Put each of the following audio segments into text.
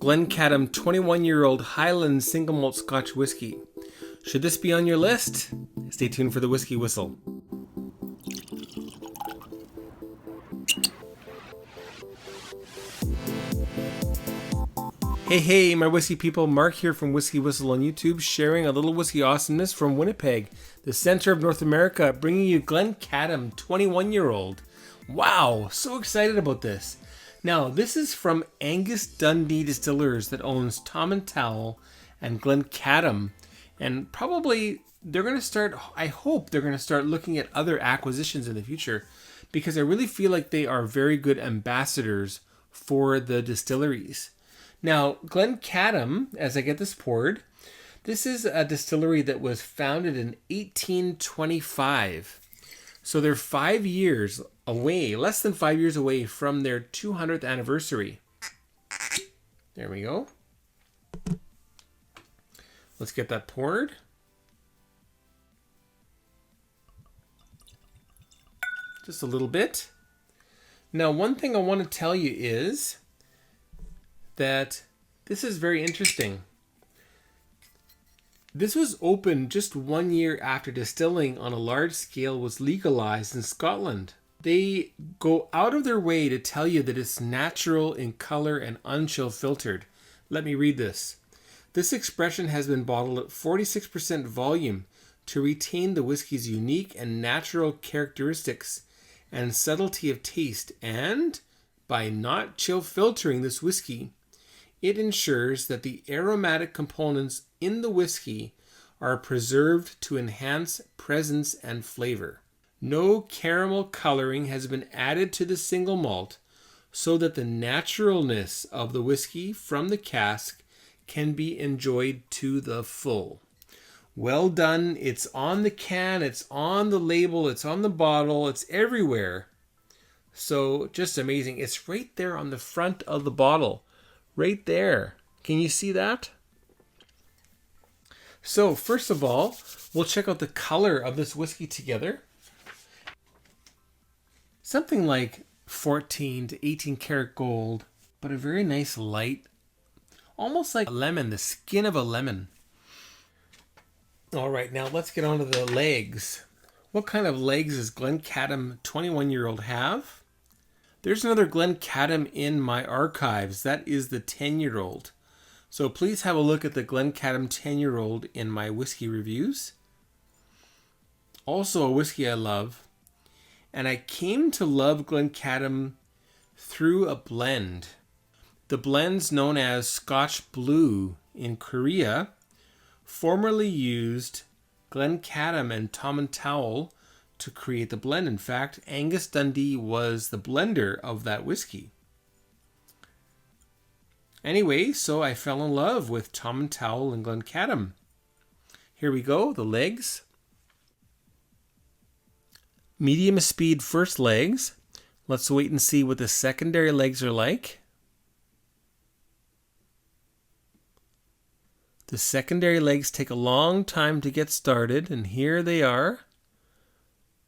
Glencadam 21-year-old Highland single malt Scotch whisky. Should this be on your list? Stay tuned for the Whiskey Whistle. Hey, my whiskey people, Mark here from Whiskey Whistle on YouTube, sharing a little whiskey awesomeness from Winnipeg, the center of North America, bringing you Glencadam 21-year-old. Wow, so excited about this. Now, this is from Angus Dundee Distillers that owns Tom & Towel and Glencadam, and probably they're going to start, I hope they're going to start looking at other acquisitions in the future, because I really feel like they are very good ambassadors for the distilleries. Now, Glencadam, as I get this poured, this is a distillery that was founded in 1825. So they're 5 years away, less than 5 years away from their 200th anniversary. There we go. Let's get that poured. Just a little bit. Now, one thing I want to tell you is that this is very interesting. This was opened just 1 year after distilling on a large scale was legalized in Scotland. They go out of their way to tell you that it's natural in color and unchill filtered. Let me read this. This expression has been bottled at 46% volume to retain the whiskey's unique and natural characteristics and subtlety of taste, and by not chill filtering this whiskey, it ensures that the aromatic components in the whiskey are preserved to enhance presence and flavor. No caramel coloring has been added to the single malt, so that the naturalness of the whiskey from the cask can be enjoyed to the full. Well done. It's on the can, it's on the label, it's on the bottle, it's everywhere. So just amazing. It's right there on the front of the bottle. Right there. Can you see that? So first of all, we'll check out the color of this whiskey together. Something like 14 to 18 karat gold, but a very nice light, almost like a lemon, the skin of a lemon. All right, now let's get on to the legs. What kind of legs does Glencadam 21-year-old have? There's another Glencadam in my archives. That is the 10-year-old. So please have a look at the Glencadam 10-year-old in my whiskey reviews. Also a whiskey I love. And I came to love Glencadam through a blend. The blends known as Scotch Blue in Korea formerly used Glencadam and Tom & Towel to create the blend. In fact, Angus Dundee was the blender of that whiskey. Anyway, so I fell in love with Tom & Towel and Glencadam. Here we go, the legs. Medium speed first legs. Let's wait and see what the secondary legs are like. The secondary legs take a long time to get started, and here they are.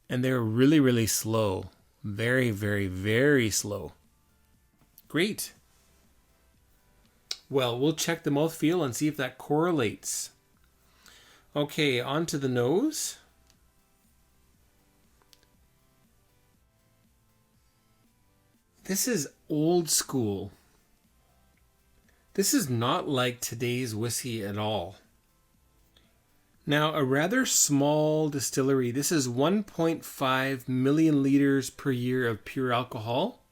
And they're really, really slow. Very, very, very slow. Great. Well, we'll check the mouthfeel and see if that correlates. Okay, on to the nose. This is old school. This is not like today's whiskey at all. Now, a rather small distillery. This is 1.5 million liters per year of pure alcohol.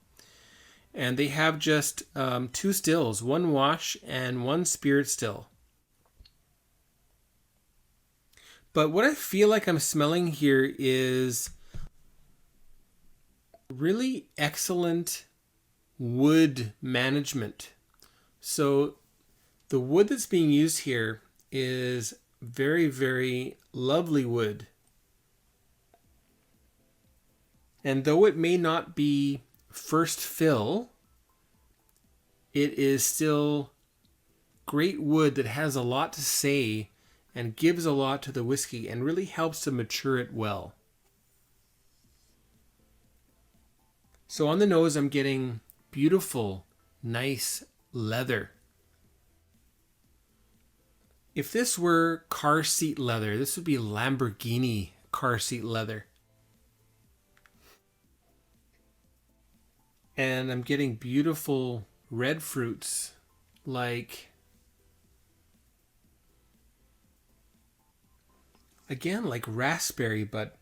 And they have just 2 stills, 1 wash and 1 spirit still. But what I feel like I'm smelling here is really excellent wood management. So the wood that's being used here is very, very lovely wood. And though it may not be first fill, it is still great wood that has a lot to say and gives a lot to the whiskey and really helps to mature it well. So on the nose, I'm getting beautiful, nice leather. If this were car seat leather, this would be Lamborghini car seat leather. And I'm getting beautiful red fruits like, again, like raspberry, but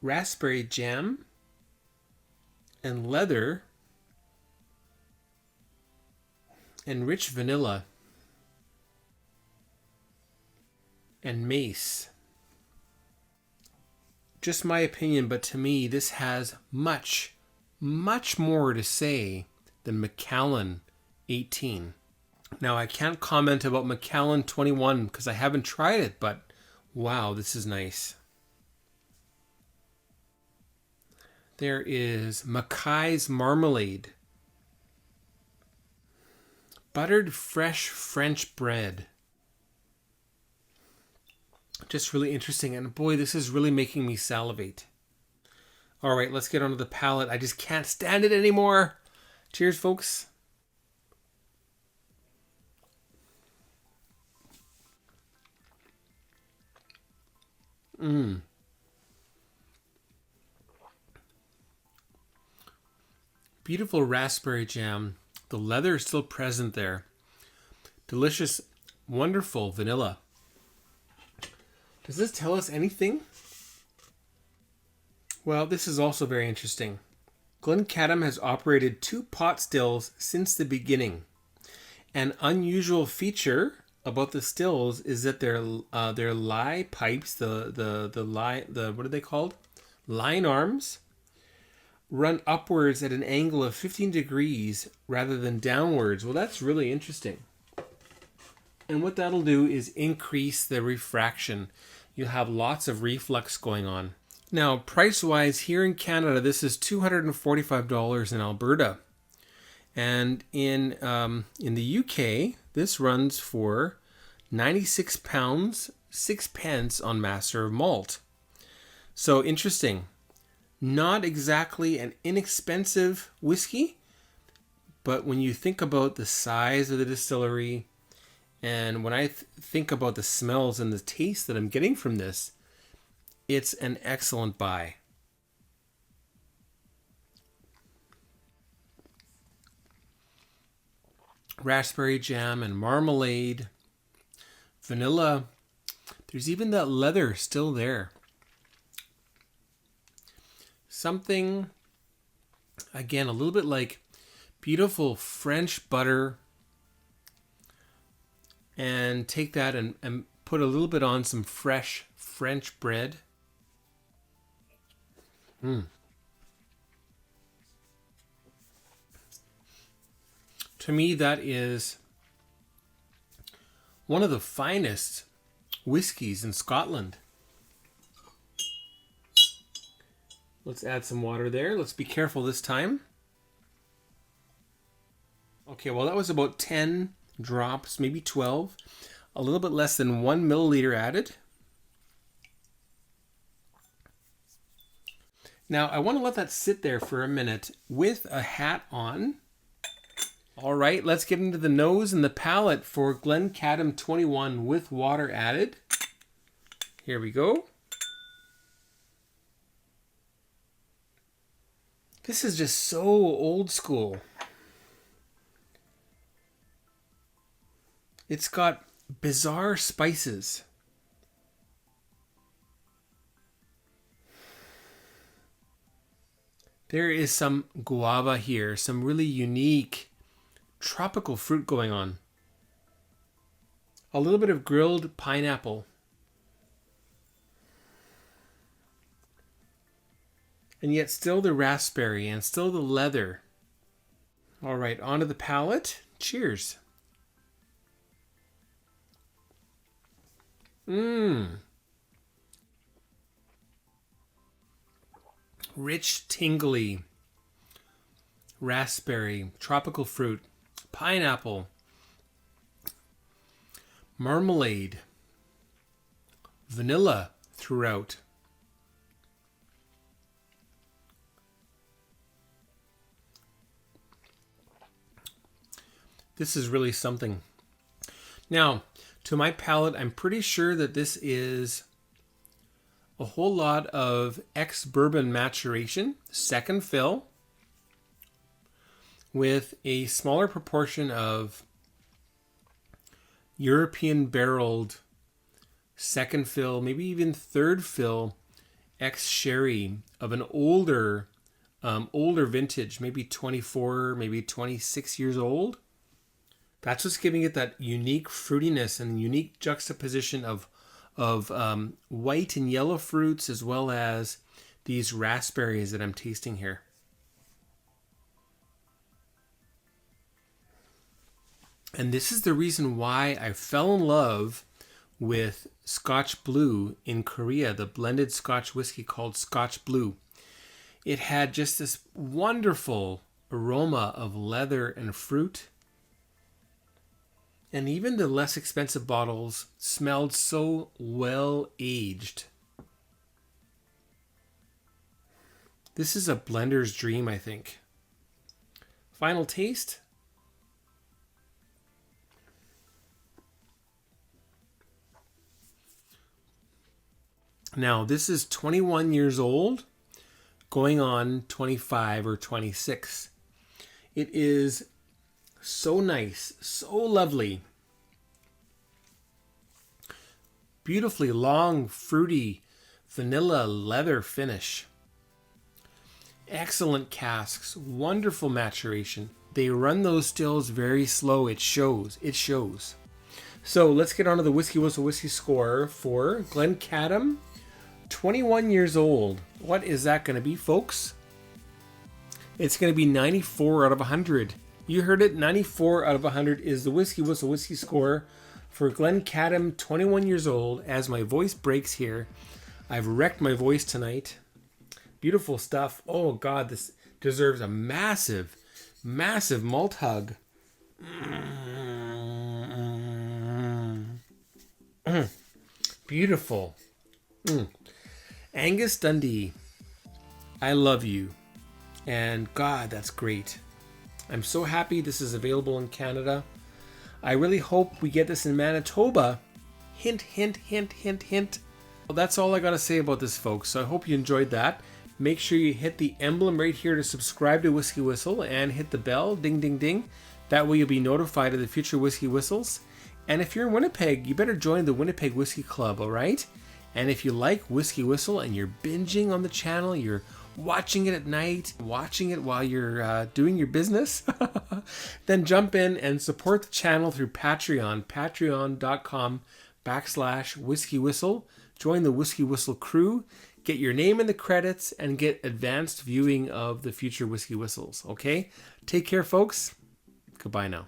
raspberry jam and leather and rich vanilla and mace. Just my opinion, but to me, this has much, much more to say than Macallan 18. Now, I can't comment about Macallan 21 because I haven't tried it, but wow, this is nice. There is Mackay's Marmalade. Buttered fresh French bread. Just really interesting. And boy, this is really making me salivate. All right, let's get onto the palate. I just can't stand it anymore. Cheers, folks. Beautiful raspberry jam. The leather is still present there. Delicious, wonderful vanilla. Does this tell us anything? Well, this is also very interesting. Glencadam has operated 2 pot stills since the beginning. An unusual feature about the stills is that their lie pipes, the what are they called? Line arms, run upwards at an angle of 15 degrees rather than downwards. Well, that's really interesting. And what that'll do is increase the refraction. You'll have lots of reflux going on. Now, price-wise, here in Canada, this is $245 in Alberta. And in the UK, this runs for £96, 6 pence on Master of Malt. So interesting. Not exactly an inexpensive whiskey, but when you think about the size of the distillery, and when I think about the smells and the taste that I'm getting from this, it's an excellent buy. Raspberry jam and marmalade, vanilla. There's even that leather still there. Something, again, a little bit like beautiful French butter. And take that and put a little bit on some fresh French bread. To me, that is one of the finest whiskeys in Scotland. Let's add some water there. Let's be careful this time. Okay, well, that was about 10 drops, maybe 12. A little bit less than 1 milliliter added. Now, I want to let that sit there for a minute with a hat on. All right, let's get into the nose and the palate for Glencadam 21 with water added. Here we go. This is just so old school. It's got bizarre spices. There is some guava here, some really unique tropical fruit going on. A little bit of grilled pineapple. And yet still the raspberry and still the leather. All right, onto the palate. Cheers. Rich, tingly raspberry, tropical fruit, pineapple, marmalade, vanilla throughout. This is really something. Now, to my palate, I'm pretty sure that this is a whole lot of ex-bourbon maturation, second fill, with a smaller proportion of European barreled second fill, maybe even third fill ex-sherry of an older vintage, maybe 24, maybe 26 years old. That's what's giving it that unique fruitiness and unique juxtaposition of white and yellow fruits, as well as these raspberries that I'm tasting here. And this is the reason why I fell in love with Scotch Blue in Korea, the blended Scotch whiskey called Scotch Blue. It had just this wonderful aroma of leather and fruit. And even the less expensive bottles smelled so well aged. This is a blender's dream, I think. Final taste. Now, this is 21 years old, going on 25 or 26. It is so nice, so lovely. Beautifully long, fruity, vanilla leather finish. Excellent casks, wonderful maturation. They run those stills very slow. It shows. It shows. So let's get on to the WhiskyWhistle whiskey score for Glencadam. 21 years old. What is that going to be, folks? It's going to be 94 out of 100. You heard it, 94 out of 100 is the WhiskyWhistle whiskey score for Glencadam, 21 years old. As my voice breaks here, I've wrecked my voice tonight. Beautiful stuff. Oh God, this deserves a massive, massive malt hug. Beautiful. Angus Dundee, I love you. And God, that's great. I'm so happy this is available in Canada. I really hope we get this in Manitoba. Hint, hint, hint, hint, hint. Well, that's all I got to say about this, folks. So I hope you enjoyed that. Make sure you hit the emblem right here to subscribe to WhiskyWhistle and hit the bell, ding, ding, ding. That way you'll be notified of the future Whiskey Whistles. And if you're in Winnipeg, you better join the Winnipeg Whiskey Club, all right? And if you like WhiskyWhistle and you're binging on the channel, you're watching it at night, watching it while you're doing your business, then jump in and support the channel through Patreon, patreon.com/WhiskyWhistle. Join the WhiskyWhistle crew, get your name in the credits, and get advanced viewing of the future Whiskey Whistles, okay? Take care, folks. Goodbye now.